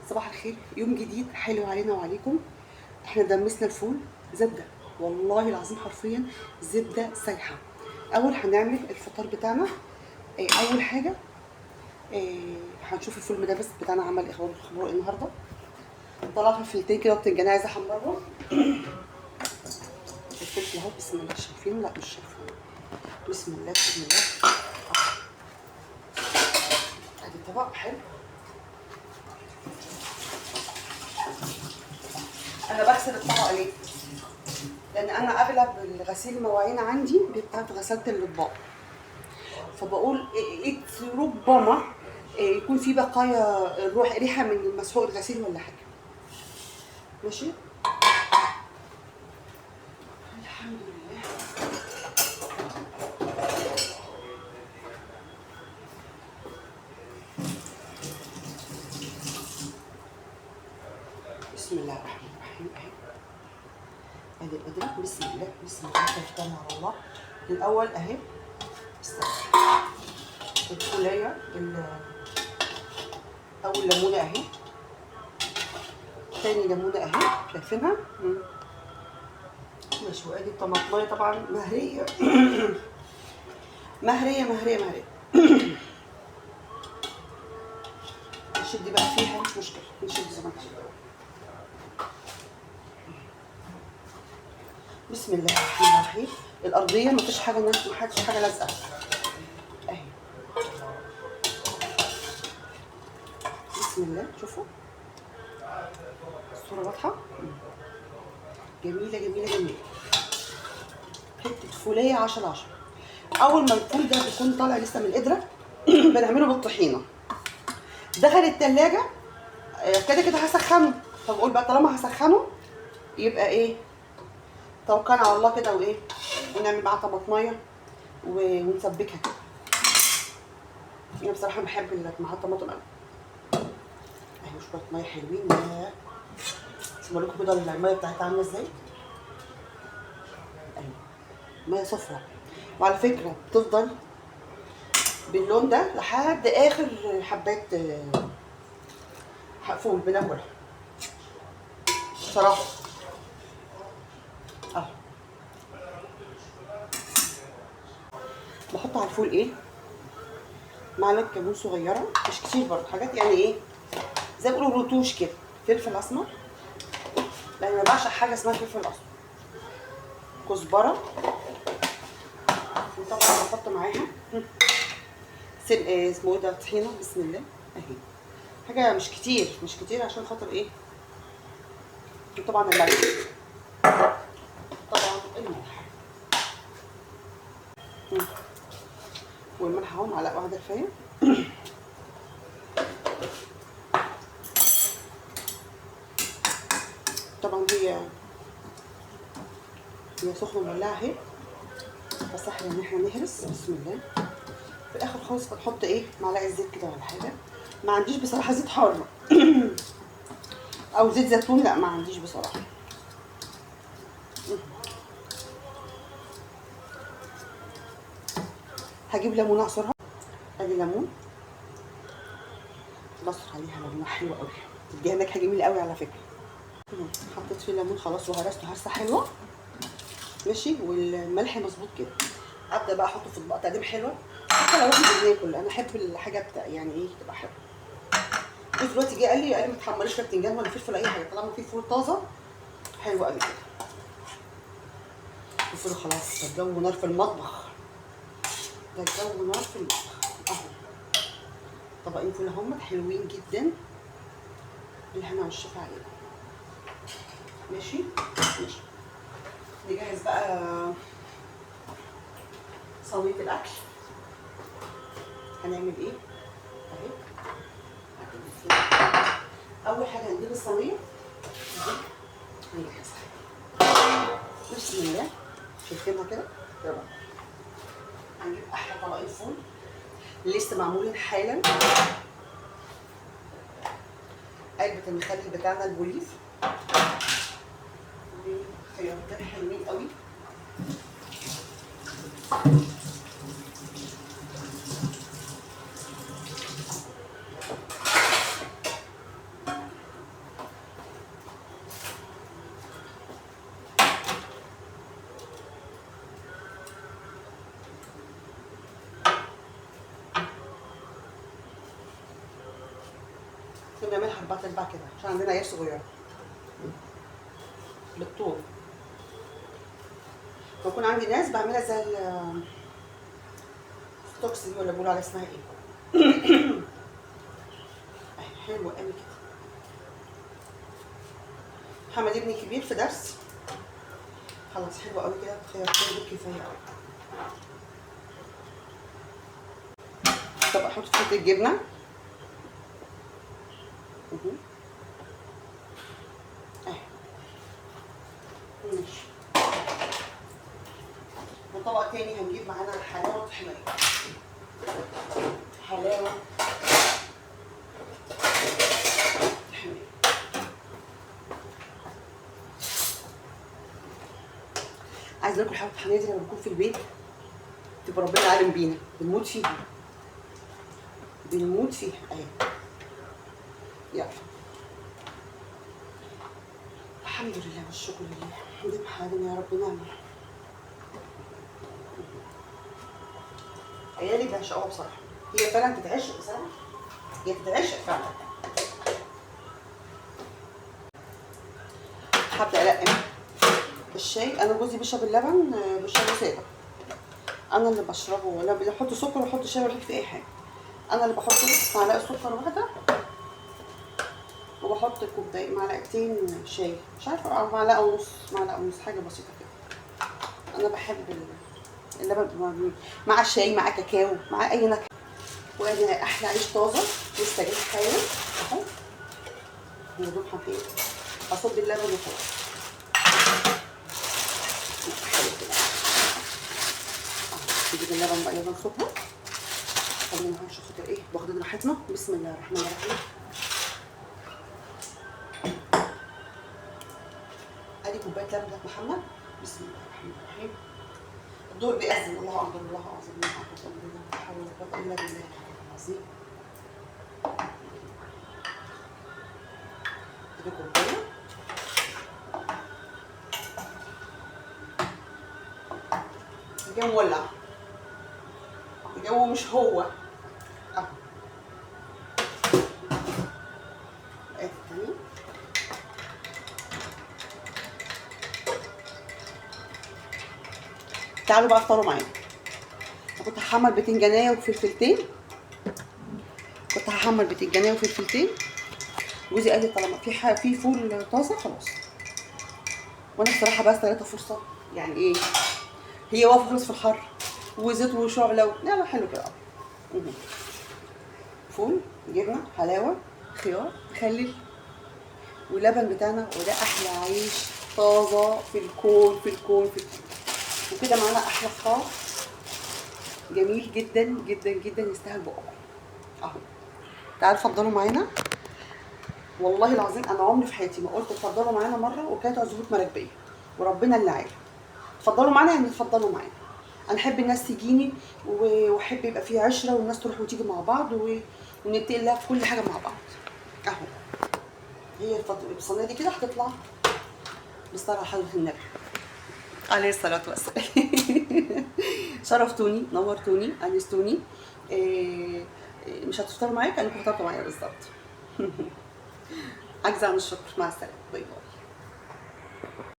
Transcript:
صباح الخير، يوم جديد حلو علينا وعليكم. احنا دمسنا الفول زبده، والله العظيم حرفيا زبده سايحه. اول هنعمل الفطار بتاعنا. اول حاجه هنشوف الفول المدبس بتاعنا عمل ايه، اخباره ايه النهارده. طلعت فلفلتين كده وبتنجان عايزه احمرهم. الفلفل اهو، بسم الله. شايفينه؟ لا مش شايفينه. بسم الله بسم الله. ادي طبق حلو. انا بغسل الطبق ليه؟ لان انا اغلب غسيل المواعين عندي بيبقى في غساله الاطباق، فبقول ربما يكون في بقايا ريحه من مسحوق الغسيل ولا حاجه. ماشي، الحمد لله. بسم الله الرحمن الرحيم. اهي ادي القدره. بسم الله بسم الله، توكلنا على الله. الاول اهي الفولايه، اول ليمونه اهي، تاني ليمونه اهي، شايفينها؟ ماشي. وادي الطماطمايه طبعا مهريه مهريه مهريه مهريه. نشد بقى فيها، مش مشكله، نشد زي ما نشد. بسم الله الرحمن الرحيم. الارضيه مفيش حاجه، مفيش حاجه لازقه اهي. بسم الله، شوفوا الصوره واضحه. جميله جميله جميله. حته فوليه 10/10. اول ما الفول ده بيكون طالع لسه من القدره بنعمله بالطحينه. دخل التلاجة كده كده هسخنه، فبقول بقى طالما هسخنه يبقى ايه، توكلنا على الله كده وايه، ونعمل معاه طماطمايه ونسبكها كده. انا بصراحه بحب معاها الطماطم قوي. اهي شويه ميه حلوين. بس بقول لكم كده الميه بتاعتها عامله ازاي. اهي ميه صفرا، وعلى فكره بتفضل باللون ده لحد اخر حبات فول بناكلها بصراحه. اهو بحط على الفول ايه، معلقه كمون صغيره، مش كتير برضه، حاجات يعني ايه زي ما بيقولوا رتوش كده. فلفل اسمر، لان ما بعشق حاجه اسمها فلفل اسمر. كزبره، وطبعا بحط معاها اسمه ايه ده، طحينه. بسم الله اهي. حاجه مش كتير مش كتير، عشان خاطر ايه، وطبعا الملح، طبعا الملح. والملح اهو معلقه واحده كفايه. طبعا هي سخنه مولعه اهي، بس احنا ان احنا نهرس. بسم الله. في الاخر خالص بنحط ايه، معلقه زيت كده ولا حاجه. ما عنديش بصراحه زيت حار او زيت زيتون، لا ما عنديش بصراحه. هجيب ليمونه اعصرها. ادي ليمون، بصر عليها ليمونه حلوه قوي، تديها نكهه جميله قوي على فكره. حطيت فيه ليمون خلاص، وهرسته هرسه حلوه. ماشي، والملح مظبوط كده. ابدا بقى احطه في اطباق تقديم حلوه، حتى لو احنا بناكل. انا احب الحاجه يعني ايه تبقى حلوه. بص دلوقتي جه قال لي ما تحمريش لا بتنجان ولا فلفل اي حاجه، طالما في فول طازه حلو قوي كده. الفول خلاص، ده الجو نار في المطبخ، ده الجو نار في المطبخ. اهو طبقين فول اهم حلوين جدا، بالهنا والشفا عليكم. ماشي ماشي. نجهز بقى صينيه الاكل. هنعمل ايه اهي. اول حاجه هنجيب الصينيه اهي، هنجهزها. بسم الله، شايفينها كده؟ يلا هنجيب احلى طبقين فول لسه معمولين حالا. علبه المخلل بتاعنا البوليف، خيارتين حلوين قوي. ممكن نعملها 4/4 كده عشان عندنا عيال صغيره بالطول. بكون عندي ناس بعملها زي الستوكس دي، ولا بيقولوا عليها اسمها ايه. حلوه قوي كده. محمد ابني كبير في درس، خلاص حلوه قوي كده، خيارتين دول كفايه قوي. طب احط فيه الجبنه. ماشي. وطبق تاني هنجيب معانا حلاوه طحينيه. حلاوه طحينيه. عايزه اكل حلاوه طحينيه دي لما بكون في البيت، تبقى ربنا عالم بينا، بنموت فيها بنموت فيها اهي. يلا الحمد لله والشكر لله، دي بحالنا يا رب نعمل. عيالي بيعشقوها بصراحه، هي فعلا تتعشق بصراحه، هي تتعشق فعلا. هبدا القم الشاي. انا جوزي بيشرب اللبن بشربه ساده، انا اللي بشربه، ولا بحط سكر ولا بحط شاي ولا بحط في اي حاجه. انا اللي بحط معلقه سكر واحده، وبحط معلقتين شاي، مش عارفه، او معلقه ونص حاجه بسيطه كده. انا بحب اللبن مع الشاي، مع كاكاو، مع اي نكهه. وادي احلى عيش طازه لسه جاي حالا اهو، ندوب حبتين، اصب اللبن وخلاص. نجيب اللبن بقى، يلا نصبه. خلينا نشوف خاطر ايه، واخدين راحتنا. بسم الله الرحمن الرحيم. ادي كوبايه لبن بتاعت محمد. بسم الله الرحمن الرحيم. الدور بيأذن، الله اكبر الله اعظم، الله اكبر، لا حول ولا قوه الا بالله العظيم. ادي كوبايه. الجو مولع، الجو مش هو اهو. ادي التاني. تعالوا بقى افطروا معايا. كنت هحمر بتنجانيه وفلفلتين، جوزي قال لي طالما في فول طازه خلاص. وانا بصراحه بقى استغلت فرصه، يعني ايه، هي واقفه خالص في الحر وزيت وشعله لا حلو كده. فول، جبنه، حلاوه، خيار، مخلل، ولبن بتاعنا، وده احلى عيش طازه في الكون في الكون في الكون. وكده معانا احلى فطار جميل جدا جدا جدا، يستاهل بقكم اهو. تعالوا اتفضلوا معانا. والله العظيم انا عمري في حياتي ما قلت اتفضلوا معانا مره وكانت عزومات مراكبيه، وربنا اللي عارف. اتفضلوا معانا يعني اتفضلوا معانا. انا احب الناس تجيني، واحب يبقى في عشره، والناس تروح وتيجي مع بعض، ونتقي الله في كل حاجه مع بعض اهو. هي الصينيه دي كده هتطلع بالصلاه على حضره النبي عليه الصلاه والسلام. شرفتوني، نورتوني، انستوني. مش هتفطروا معايا كانكم فطرتوا معايا بالظبط. عجز عن الشكر. مع السلامه، باي باي.